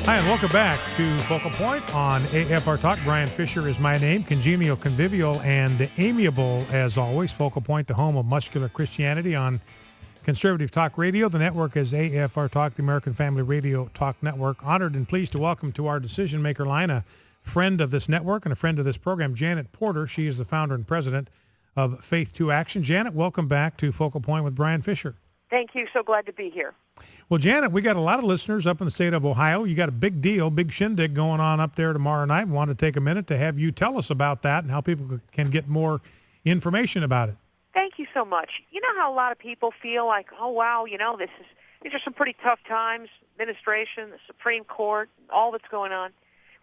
Hi, and welcome back to Focal Point on AFR Talk. Brian Fisher is my name, congenial, convivial, and amiable as always. Focal Point, the home of muscular Christianity on Conservative Talk Radio. The network is AFR Talk, the American Family Radio Talk Network. Honored and pleased to welcome to our decision maker line a friend of this network and a friend of this program, Janet Porter. She is the founder and president of Faith to Action. Janet, welcome back to Focal Point with Brian Fisher. Thank you. So glad to be here. Well, Janet, we got a lot of listeners up in the state of Ohio. You got a big deal, big shindig going on up there tomorrow night. We want to take a minute to have you tell us about that and how people can get more information about it. Thank you so much. You know how a lot of people feel like, oh, wow, these are some pretty tough times, administration, the Supreme Court, all that's going on.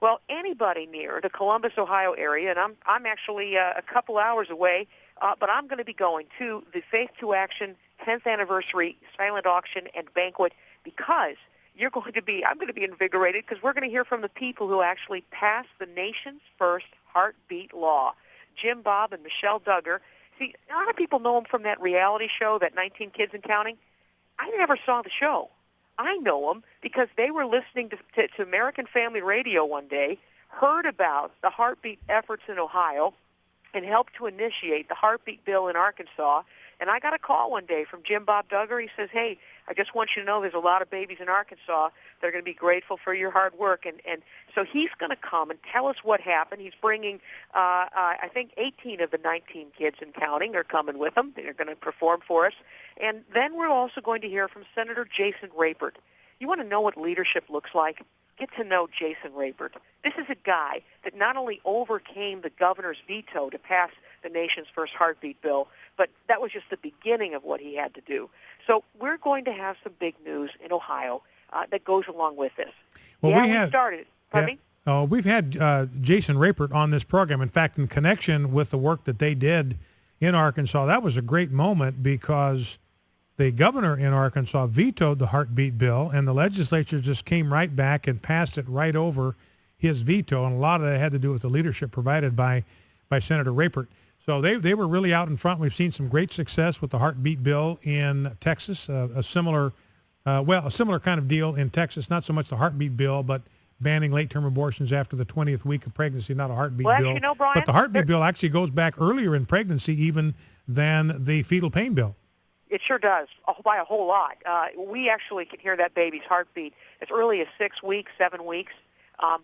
Well, anybody near the Columbus, Ohio area, and I'm actually a couple hours away, but I'm going to be going to the Faith to Action 10th anniversary silent auction and banquet because I'm going to be invigorated because we're going to hear from the people who actually passed the nation's first heartbeat law, Jim Bob and Michelle Duggar. See, a lot of people know them from that reality show, that 19 Kids and Counting. I never saw the show. I know them because they were listening to American Family Radio one day, heard about the heartbeat efforts in Ohio, and helped to initiate the heartbeat bill in Arkansas. And I got a call one day from Jim Bob Duggar. He says, hey, I just want you to know there's a lot of babies in Arkansas that are going to be grateful for your hard work. And so he's going to come and tell us what happened. He's bringing, I think, 18 of the 19 kids and counting are coming with him. They're going to perform for us. And then we're also going to hear from Senator Jason Rapert. You want to know what leadership looks like? Get to know Jason Rapert. This is a guy that not only overcame the governor's veto to pass the nation's first heartbeat bill, but that was just the beginning of what he had to do. So we're going to have some big news in Ohio that goes along with this. Well, we started. Pardon me? We've had Jason Rapert on this program. In fact, in connection with the work that they did in Arkansas, that was a great moment because the governor in Arkansas vetoed the heartbeat bill, and the legislature just came right back and passed it right over his veto, and a lot of that had to do with the leadership provided by Senator Rapert. So they were really out in front. We've seen some great success with the heartbeat bill in Texas, a similar kind of deal in Texas, not so much the heartbeat bill, but banning late-term abortions after the 20th week of pregnancy, not a heartbeat bill. Actually, Brian, but the heartbeat bill actually goes back earlier in pregnancy even than the fetal pain bill. It sure does, by a whole lot. We actually can hear that baby's heartbeat as early as 6 weeks, 7 weeks,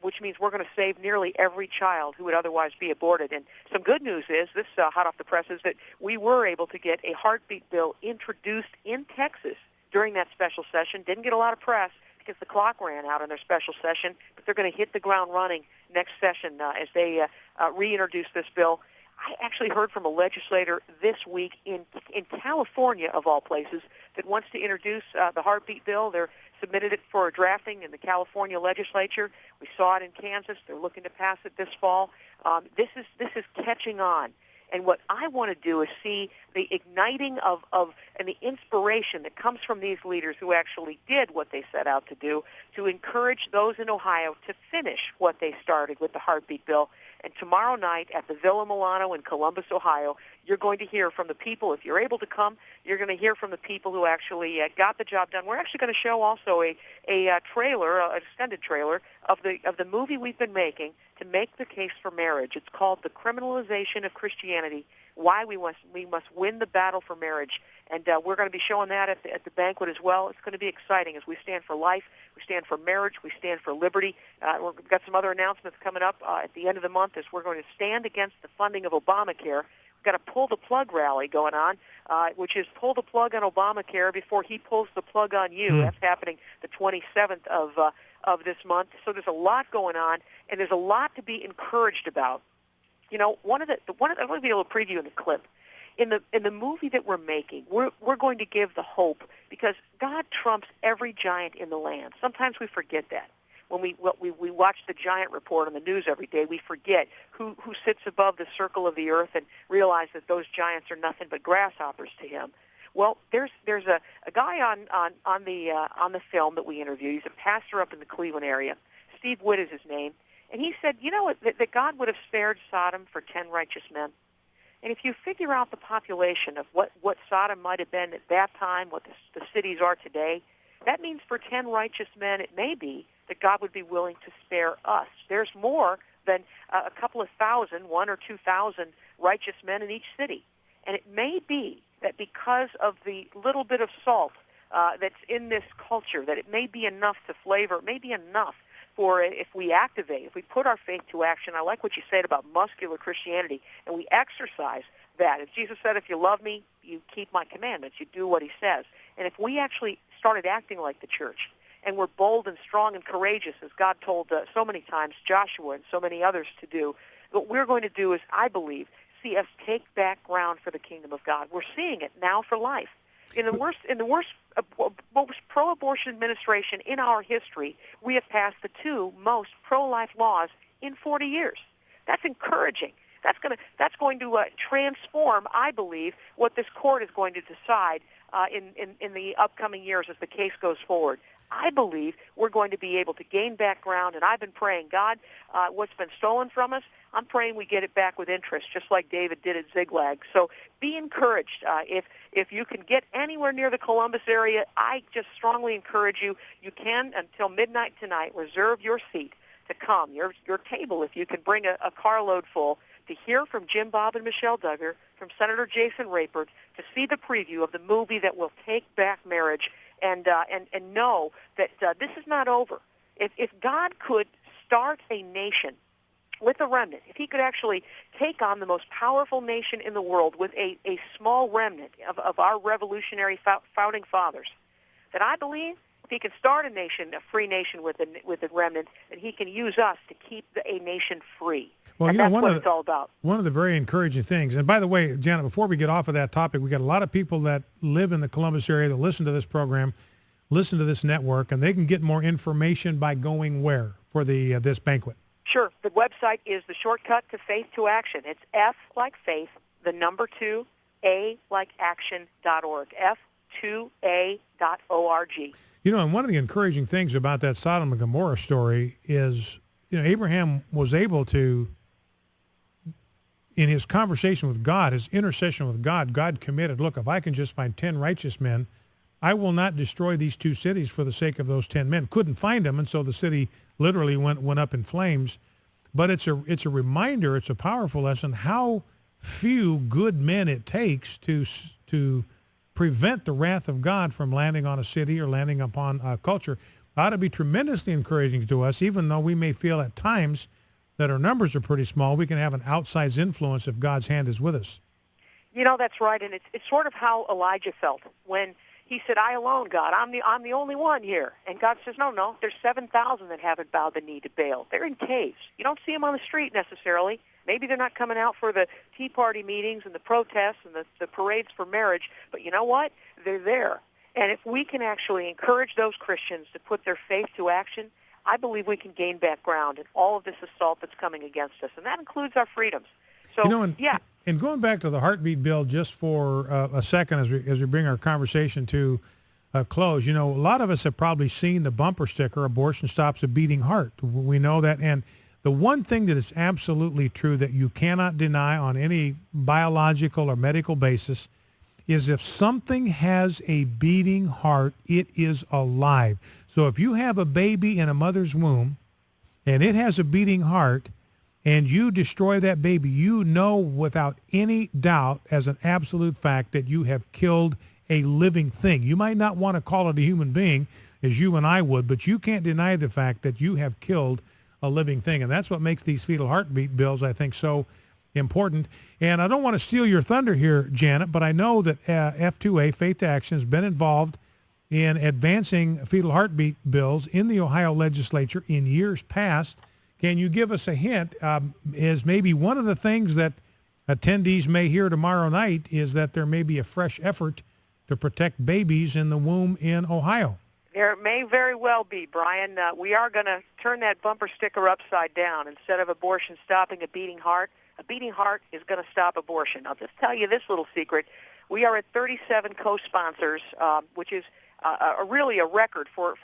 which means we're going to save nearly every child who would otherwise be aborted. And some good news is, this hot off the press, is that we were able to get a heartbeat bill introduced in Texas during that special session. Didn't get a lot of press because the clock ran out in their special session, but they're going to hit the ground running next session as they reintroduce this bill. I actually heard from a legislator this week in California, of all places, that wants to introduce the heartbeat bill. They're submitted it for drafting in the California legislature. We saw it in Kansas. They're looking to pass it this fall. This is catching on. And what I want to do is see the igniting of and the inspiration that comes from these leaders who actually did what they set out to do, to encourage those in Ohio to finish what they started with the heartbeat bill. And tomorrow night at the Villa Milano in Columbus, Ohio, you're going to hear from the people. If you're able to come, you're going to hear from the people who actually got the job done. We're actually going to show also a trailer, an extended trailer of the movie we've been making to make the case for marriage. It's called The Criminalization of Christianity: Why We Must Win the Battle for Marriage. And we're going to be showing that at the banquet as well. It's going to be exciting as we stand for life, we stand for marriage, we stand for liberty. We've got some other announcements coming up at the end of the month as we're going to stand against the funding of Obamacare. We've got a Pull the Plug rally going on, which is pull the plug on Obamacare before he pulls the plug on you. That's happening the 27th of this month. So there's a lot going on, and there's a lot to be encouraged about. You know, I'm going to be able to preview in the clip. In the movie that we're making, we're going to give the hope, because God trumps every giant in the land. Sometimes we forget that. When we watch the giant report on the news every day, we forget who sits above the circle of the earth and realize that those giants are nothing but grasshoppers to him. Well, there's a guy on the film that we interviewed. He's a pastor up in the Cleveland area. Steve Witt is his name. And he said, you know, that God would have spared Sodom for 10 righteous men. And if you figure out the population of what Sodom might have been at that time, what the cities are today, that means for 10 righteous men, it may be that God would be willing to spare us. There's more than a couple of thousand, 1,000 or 2,000 righteous men in each city. And it may be that because of the little bit of salt that's in this culture, that it may be enough to flavor, it may be enough for if we activate, if we put our faith to action. I like what you said about muscular Christianity, and we exercise that. As Jesus said, if you love me, you keep my commandments, you do what he says. And if we actually started acting like the church, and we're bold and strong and courageous, as God told so many times Joshua and so many others to do, what we're going to do is, I believe, see us take back ground for the kingdom of God. We're seeing it now for life. In the worst pro-abortion administration in our history, we have passed the two most pro-life laws in 40 years. That's encouraging. That's going to transform, I believe, what this court is going to decide in the upcoming years as the case goes forward. I believe we're going to be able to gain back ground, and I've been praying, God, what's been stolen from us, I'm praying we get it back with interest, just like David did at Ziklag. So be encouraged. If you can get anywhere near the Columbus area, I just strongly encourage you. You can, until midnight tonight, reserve your seat to come, your table, if you can bring a carload full, to hear from Jim Bob and Michelle Duggar, from Senator Jason Rapert, to see the preview of the movie that will take back marriage, and know that this is not over. If God could start a nation with a remnant, if he could actually take on the most powerful nation in the world with a small remnant of our revolutionary founding fathers, then I believe if he can start a nation, a free nation with a remnant, then he can use us to keep a nation free. Well, and that's what it's all about. One of the very encouraging things, and by the way, Janet, before we get off of that topic, we got a lot of people that live in the Columbus area that listen to this program, listen to this network, and they can get more information by going where for the this banquet? Sure. The website is the shortcut to faith to action. It's F like faith, the number 2, A like action.org, F2A.org. You know, and one of the encouraging things about that Sodom and Gomorrah story is, Abraham was able to, in his conversation with God, his intercession with God, God committed, look, if I can just find 10 righteous men, I will not destroy these two cities for the sake of those 10 men. Couldn't find them, and so the city literally went up in flames. But it's a reminder, it's a powerful lesson, how few good men it takes to prevent the wrath of God from landing on a city or landing upon a culture. Ought to be tremendously encouraging to us, even though we may feel at times that our numbers are pretty small. We can have an outsized influence if God's hand is with us. That's right, and it's sort of how Elijah felt when he said, I alone, God, I'm the only one here. And God says, no, there's 7,000 that haven't bowed the knee to Baal. They're in caves. You don't see them on the street necessarily. Maybe they're not coming out for the Tea Party meetings and the protests and the parades for marriage, but you know what? They're there. And if we can actually encourage those Christians to put their faith to action, I believe we can gain back ground in all of this assault that's coming against us, and that includes our freedoms. So, And going back to the heartbeat bill just for a second as we bring our conversation to a close, a lot of us have probably seen the bumper sticker, abortion stops a beating heart. We know that. And the one thing that is absolutely true that you cannot deny on any biological or medical basis is if something has a beating heart, it is alive. So if you have a baby in a mother's womb and it has a beating heart, and you destroy that baby, you know without any doubt as an absolute fact that you have killed a living thing. You might not want to call it a human being, as you and I would, but you can't deny the fact that you have killed a living thing. And that's what makes these fetal heartbeat bills, I think, so important. And I don't want to steal your thunder here, Janet, but I know that F2A, Faith to Action, has been involved in advancing fetal heartbeat bills in the Ohio legislature in years past. Can you give us a hint, is maybe one of the things that attendees may hear tomorrow night is that there may be a fresh effort to protect babies in the womb in Ohio? There may very well be, Brian. We are going to turn that bumper sticker upside down. Instead of abortion stopping a beating heart is going to stop abortion. I'll just tell you this little secret. We are at 37 co-sponsors, which is really a record for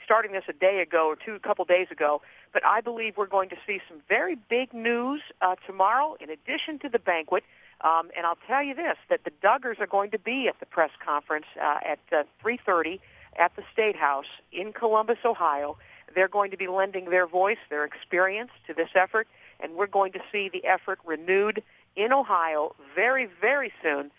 starting this a couple days ago, but I believe we're going to see some very big news tomorrow in addition to the banquet. And I'll tell you this, that the Duggars are going to be at the press conference at 3:30. at the State House in Columbus, Ohio. They're going to be lending their voice, their experience to this effort, and we're going to see the effort renewed in Ohio very, very soon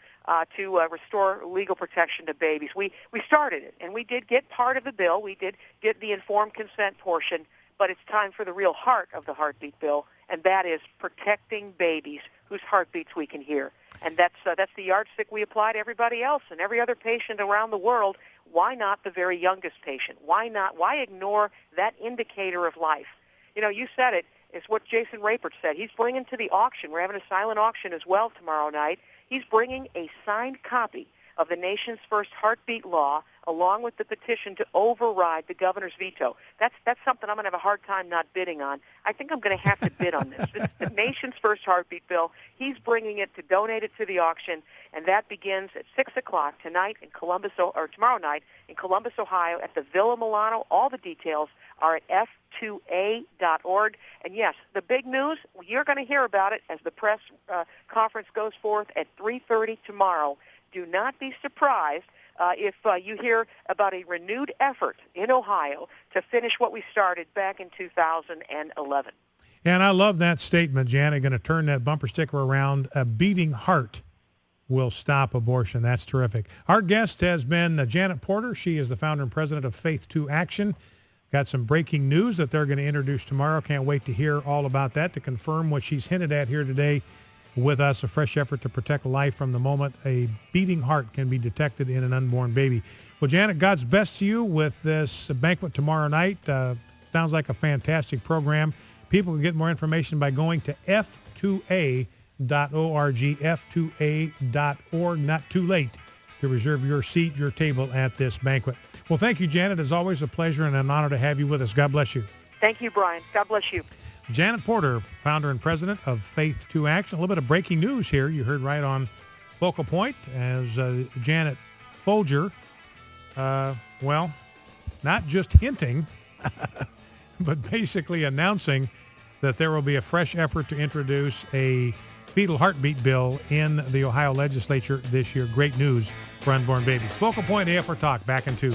to restore legal protection to babies. We started it, and we did get part of the bill. We did get the informed consent portion, but it's time for the real heart of the heartbeat bill, and that is protecting babies whose heartbeats we can hear. And that's the yardstick we apply to everybody else and every other patient around the world. Why not the very youngest patient? Why not? Why ignore that indicator of life? You know, you said it. It's what Jason Rapert said. He's bringing to the auction. We're having a silent auction as well tomorrow night. He's bringing a signed copy of the nation's first heartbeat law along with the petition to override the governor's veto. That's something I'm going to have a hard time not bidding on. I think I'm going to have to bid on this. This is the nation's first heartbeat bill. He's bringing it to donate it to the auction, and that begins at 6 o'clock tonight in Columbus, or tomorrow night in Columbus, Ohio at the Villa Milano. All the details are at f2a.org. And yes, the big news, you're going to hear about it as the press conference goes forth at 3:30 tomorrow. Do not be surprised if you hear about a renewed effort in Ohio to finish what we started back in 2011. And I love that statement, Janet. Going to turn that bumper sticker around. A beating heart will stop abortion. That's terrific. Our guest has been Janet Porter. She is the founder and president of Faith to Action. Got some breaking news that they're going to introduce tomorrow. Can't wait to hear all about that, to confirm what she's hinted at here today with us, a fresh effort to protect life from the moment a beating heart can be detected in an unborn baby. Well, Janet, God's best to you with this banquet tomorrow night. Sounds like a fantastic program. People can get more information by going to f2a.org, f2a.org. Not too late to reserve your seat, your table at this banquet. Well, thank you, Janet. It's always a pleasure and an honor to have you with us. God bless you. Thank you, Brian. God bless you. Janet Porter, founder and president of Faith to Action. A little bit of breaking news here. You heard right on Focal Point as Janet Folger, well, not just hinting, but basically announcing that there will be a fresh effort to introduce a fetal heartbeat bill in the Ohio legislature this year. Great news for unborn babies. Focal Point AFR Talk, back in 2.